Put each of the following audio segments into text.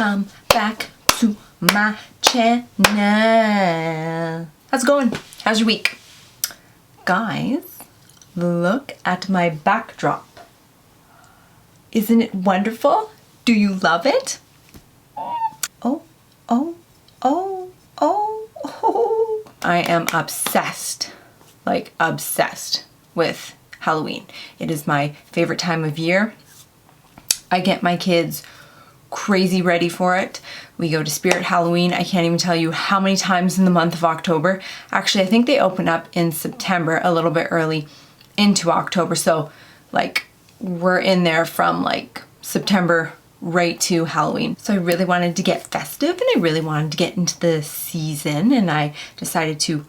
welcome back to my channel. How's it going? How's your week? Guys, look at my backdrop. Isn't it wonderful? Do you love it? Oh, oh, oh, oh, oh. I am obsessed, like obsessed with Halloween. It is my favorite time of year. I get my kids crazy ready for it. We go to Spirit Halloween. I can't even tell you how many times in the month of October. Actually, I think they open up in September, a little bit early into October. So like we're in there from like September right to Halloween. So I really wanted to get festive and I really wanted to get into the season, and I decided to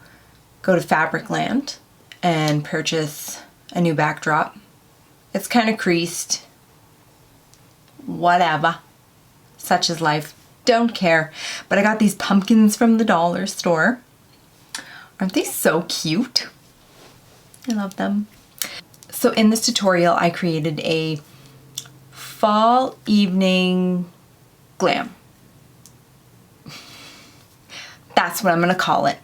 go to Fabricland and purchase a new backdrop. It's kind of creased. Whatever. Such is life. Don't care. But I got these pumpkins from the dollar store. Aren't they so cute? I love them. So in this tutorial, I created a fall evening glam. That's what I'm gonna call it.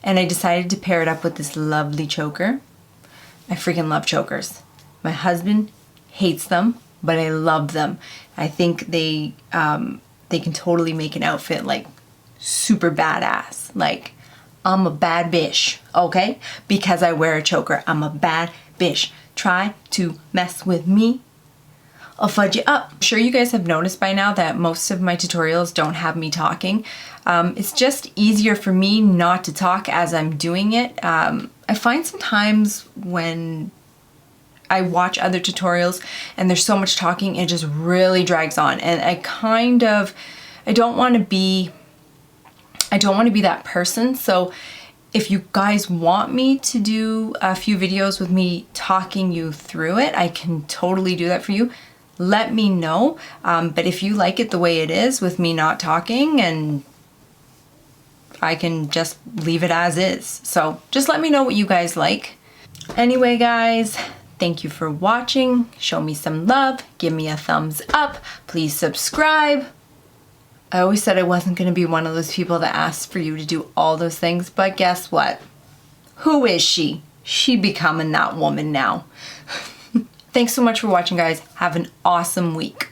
And I decided to pair it up with this lovely choker. I freaking love chokers. My husband hates them, but I love them. I think they can totally make an outfit like super badass. Like, I'm a bad bitch, okay? Because I wear a choker, I'm a bad bitch. Try to mess with me, I'll fudge you up. I'm sure you guys have noticed by now that most of my tutorials don't have me talking. It's just easier for me not to talk as I'm doing it. I find sometimes when I watch other tutorials and there's so much talking, it just really drags on, and I don't want to be that person. So if you guys want me to do a few videos with me talking you through it, I can totally do that for you. Let me know. But if you like it the way it is with me not talking, and I can just leave it as is. So just let me know what you guys like. Anyway, guys, thank you for watching. Show me some love. Give me a thumbs up. Please subscribe. I always said I wasn't going to be one of those people that asks for you to do all those things, but guess what? Who is she? She becoming that woman now. Thanks so much for watching, guys. Have an awesome week.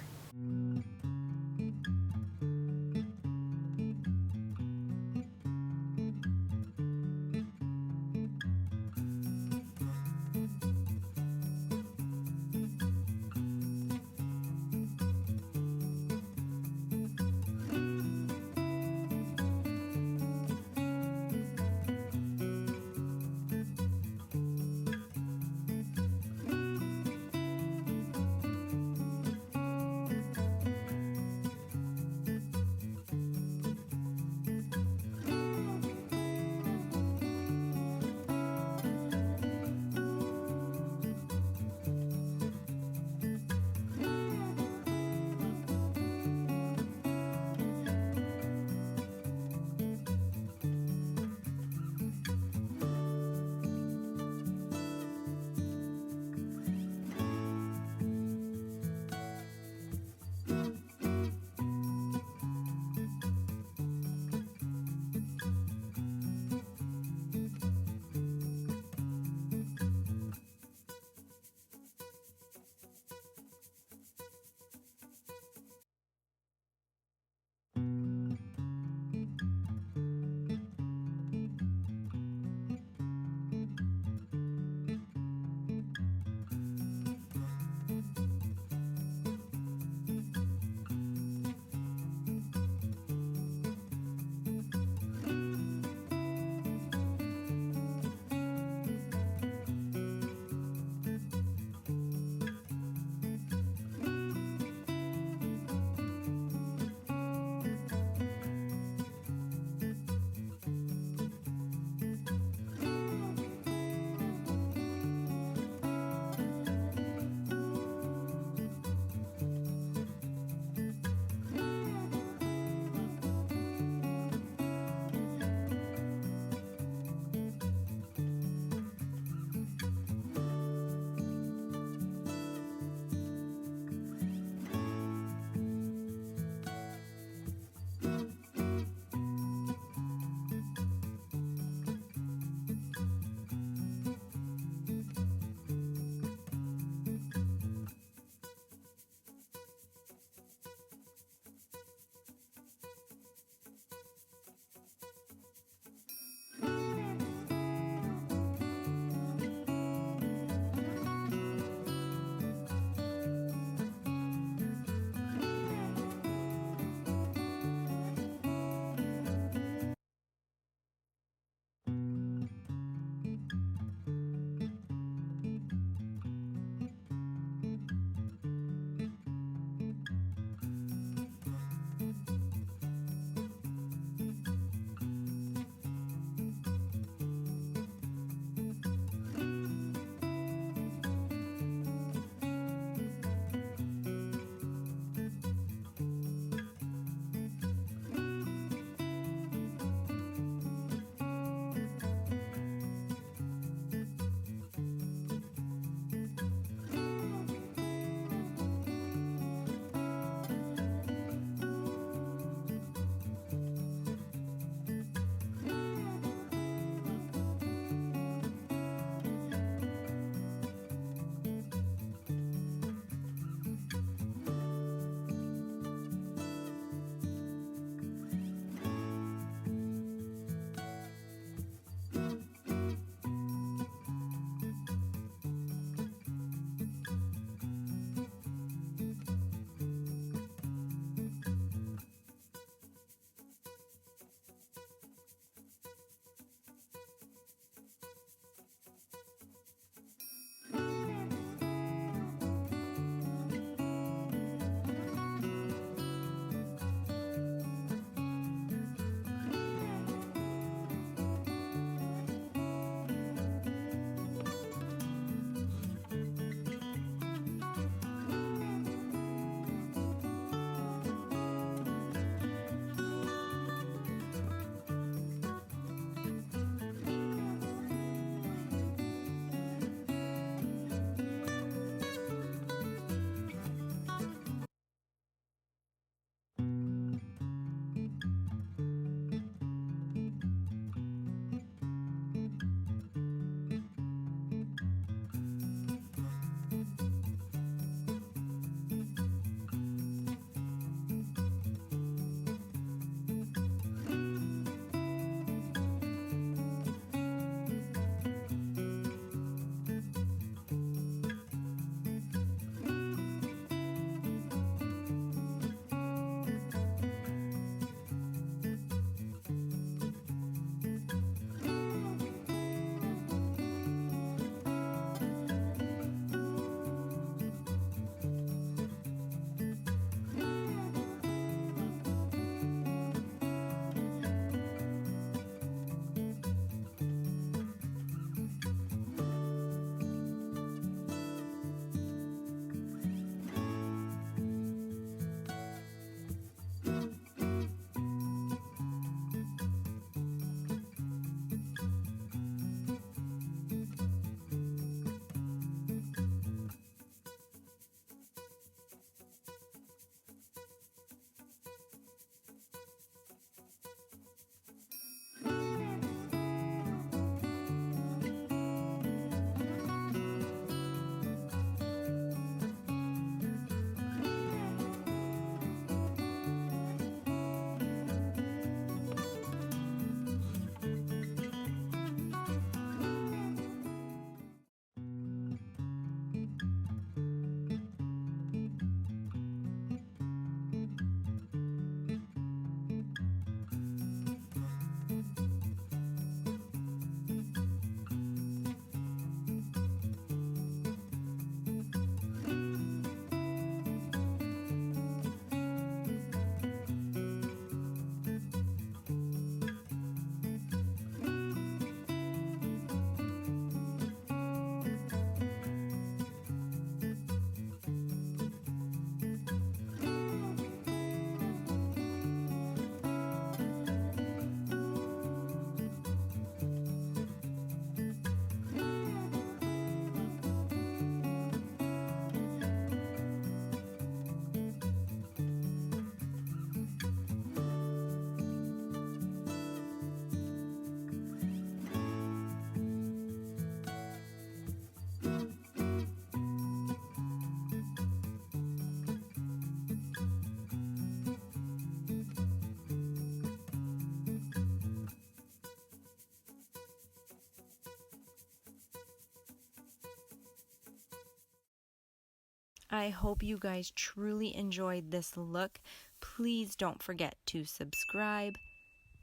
I hope you guys truly enjoyed this look. Please don't forget to subscribe.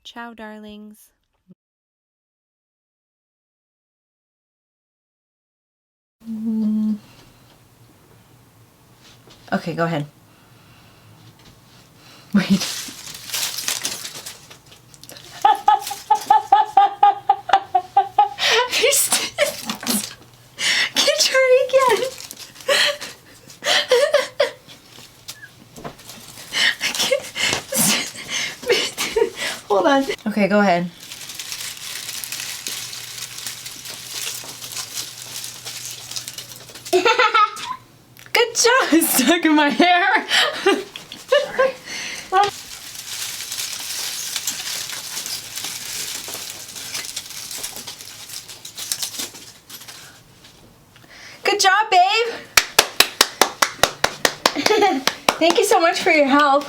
Ciao, darlings. Okay, go ahead. Wait. Can you try again? Hold on. Okay, go ahead. Good job. It's stuck in my hair. Good job, babe. Thank you so much for your help.